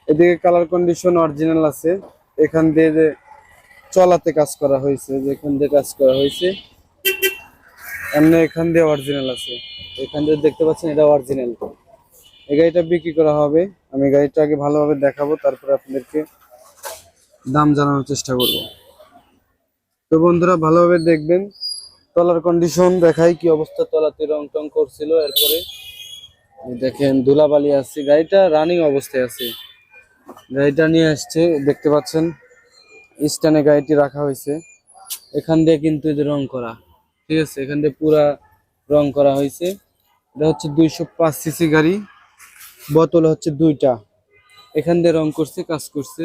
এদিকে colour condition original আছে। এখান দিয়ে যে চলাতে কাজ করা হয়েছে, যেখান দিয়ে কাজ করা হয়েছে এমনি এখান দিয়ে অরিজিনাল আছে। এখান দিয়ে দেখতে পাচ্ছেন এটা অরিজিনাল। এই গাড়িটা বিক্রি করা হবে। আমি গাড়িটা আগে ভালোভাবে দেখাবো, তারপরে আপনাদেরকে দাম জানানোর চেষ্টা করব। তো বন্ধুরা ভালোভাবে দেখবেন। তলার কন্ডিশন দেখাই কি অবস্থা। তলাতে রং টং করছিল, এরপরে দেখেন ধুলাবালি আছে। গাড়িটা রানিং অবস্থায় আছে। গাড়িটা নিয়ে আসছে, দেখতে পাচ্ছেন স্ট্যান্ডে গাড়িটি রাখা হয়েছে। এখান দিয়ে কিন্তু এই যে রং করা, ঠিক আছে, এখান দিয়ে পুরা রং করা হয়েছে। এটা হচ্ছে 205 সিসি গাড়ি, বোতল হচ্ছে দুইটা। এখান দিয়ে রং করছে, কাজ করছে।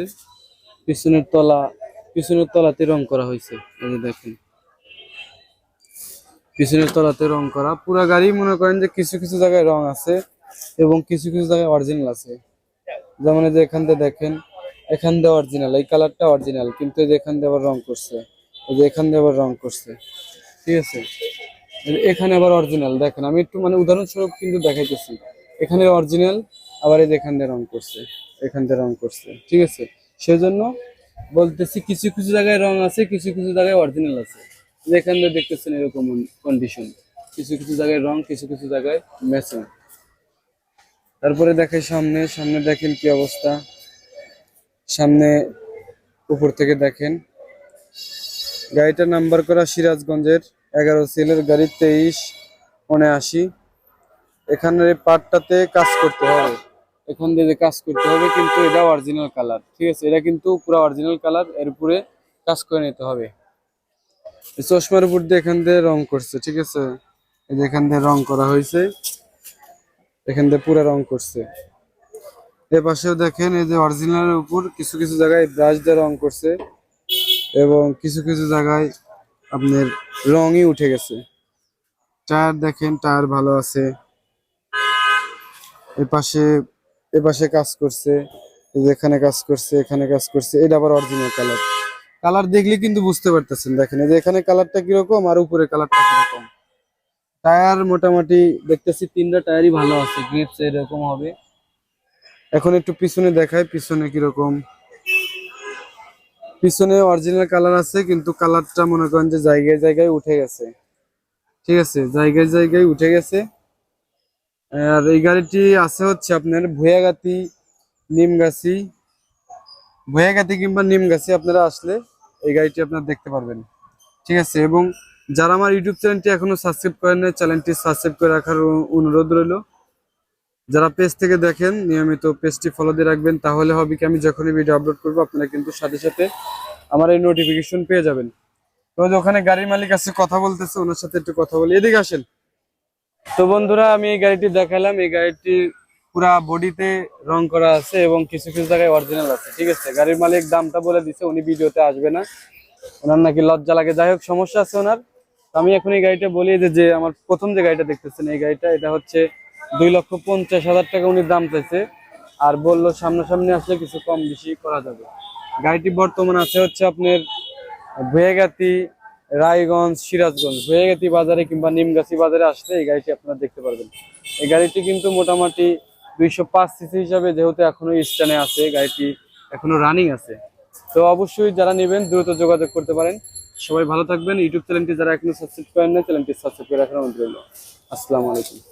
পিছনের তলাতে রং করা হয়েছে। এই যে দেখেন পিছনের তলাতে রং করা পুরা গাড়ি। মনে করেন যে কিছু কিছু জায়গায় রং আছে এবং কিছু কিছু জায়গায় অরিজিনাল আছে। যেমন এই যে এখান দিয়ে দেখেন, এখান দিয়ে অরিজিনাল, এই কালারটা অরিজিনাল, কিন্তু এই যে এখান দিয়ে আবার রং করছে, এই যে এখান দিয়ে আবার রং করছে, ঠিক আছে। এখানে আবার অরিজিনাল দেখেন, আমি একটু মানে উদাহরণস্বরূপ কিন্তু দেখাইতেছি। এখানে অরিজিনাল, আবার এই যে এখান দিয়ে রং করছে, এখান দিয়ে রং করছে, ঠিক আছে। সেজন্য বলতেছি কিছু কিছু জায়গায় রং আছে, কিছু কিছু জায়গায় অরিজিনাল আছে। এখান দিয়ে দেখতেছেন এরকম কন্ডিশন, কিছু কিছু জায়গায় রং, কিছু কিছু জায়গায় ম্যাচিং। তারপরে দেখাই সামনে, সামনে দেখেন কি অবস্থা। সামনে উপর থেকে দেখেন, গাড়িটা নাম্বার করা সিরাজগঞ্জের 11 সিলের গাড়ি 2379। এখানের এই পার্টটাতে কাজ করতে হবে, এখান দিয়ে যে কাজ করতে হবে, কিন্তু এটা অরিজিনাল কালার, ঠিক আছে। এটা কিন্তু পুরো অরিজিনাল কালার, এর উপরে কাজ করে নিতে হবে। এই চশমার উপর দিয়ে এখান দিয়ে রং করছে, ঠিক আছে। এই যে এখান দিয়ে রং করা হয়েছে, এখান দিয়ে পুরো রং করছে। এর পাশেও দেখেন, এই যে অরিজিনালের উপর কিছু কিছু জায়গায় ব্রাশ দিয়ে রং করছে এবং কিছু কিছু জায়গায় আপনার রঙই উঠে গেছে। টায়ার দেখেন, টায়ার ভালো আছে। এপাশে এপাশে কাজ করছে, এই যে এখানে কাজ করছে, এখানে কাজ করছে। এটা আবার অরিজিনাল কালার। কালার দেখলে কিন্তু বুঝতে পারতেছেন, দেখেন এই যে এখানে কালারটা কিরকম আর উপরে কালারটা কিরকম। টায়ার মোটামুটি দেখতেছি তিনটা টায়ারই ভালো আছে, গ্রিপস এরকম হবে। এখন একটু পিছনে দেখায়, পিছনে কিরকম। পিছনে অরিজিনাল কালার আছে, কিন্তু কালারটা মনে করেন যে জায়গায় জায়গায় উঠে গেছে, ঠিক আছে, জায়গায় জায়গায় উঠে গেছে। আর এই গাড়িটি আছে হচ্ছে আপনার নিমগাছি ভুয়াগাতি কিংবা নিমগাছি। আপনারা আসলে এই গাড়িটি আপনারা দেখতে পারবেন, ঠিক আছে। এবং যারা আমার ইউটিউব চ্যানেলটি এখনো সাবস্ক্রাইব করেন না, চ্যানেলটি সাবস্ক্রাইব করে রাখার অনুরোধ রইল। যারা পেজ থেকে দেখেন নিয়মিত পেজটি ফলো দিয়ে রাখবেন, তাহলে হবে কি আমি যখনই ভিডিও আপলোড করবো আপনারা কিন্তু সাথে সাথে আমার এই নোটিফিকেশন পেয়ে যাবেন। তো ওখানে গাড়ির মালিক আছে, কথা বলতেছে, ওনার সাথে একটু কথা বলি, এদিকে আসেন। তো বন্ধুরা আমি এই গাড়িটি দেখালাম। এই গাড়িটি পুরা বডিতে রং করা আছে এবং কিছু কিছু জায়গায় অরিজিনাল আছে, ঠিক আছে। গাড়ির মালিক দামটা বলে দিছে, উনি ভিডিওতে আসবে না, ওনার নাকি লজ্জা লাগে। যাই হোক, সমস্যা আছে ওনার। আমি এখন এই গাড়িটা বলি যে আমার প্রথম যে গাড়িটা দেখতেছেন এই গাড়িটা, এটা হচ্ছে 2,50,000 টাকা উনি দাম চাইছে। আর বললো সামনাসামনি আসলে কিছু কম বেশি করা যাবে। গাড়িটি বর্তমান আছে হচ্ছে আপনার ভুয়াগাতি, রায়গঞ্জ, সিরাজগঞ্জ, ভুয়াগাতি বাজারে কিংবা নিমগাছি বাজারে আসলে এই গাড়িটি আপনারা দেখতে পারবেন। এই গাড়িটি কিন্তু মোটামুটি 205 সিসি হিসাবে যেহেতু এখনো স্ট্যান্ডে আছে, গাড়িটি এখনো রানিং আছে। তো অবশ্যই যারা নেবেন দ্রুত যোগাযোগ করতে পারেন। সবাই ভালো থাকবেন। ইউটিউব চ্যানেলটি যারা এখনো সাবস্ক্রাইব করেন না, চ্যানেলটি সাবস্ক্রাইব করে রাখার অনুরোধ রইল। আসসালামু আলাইকুম।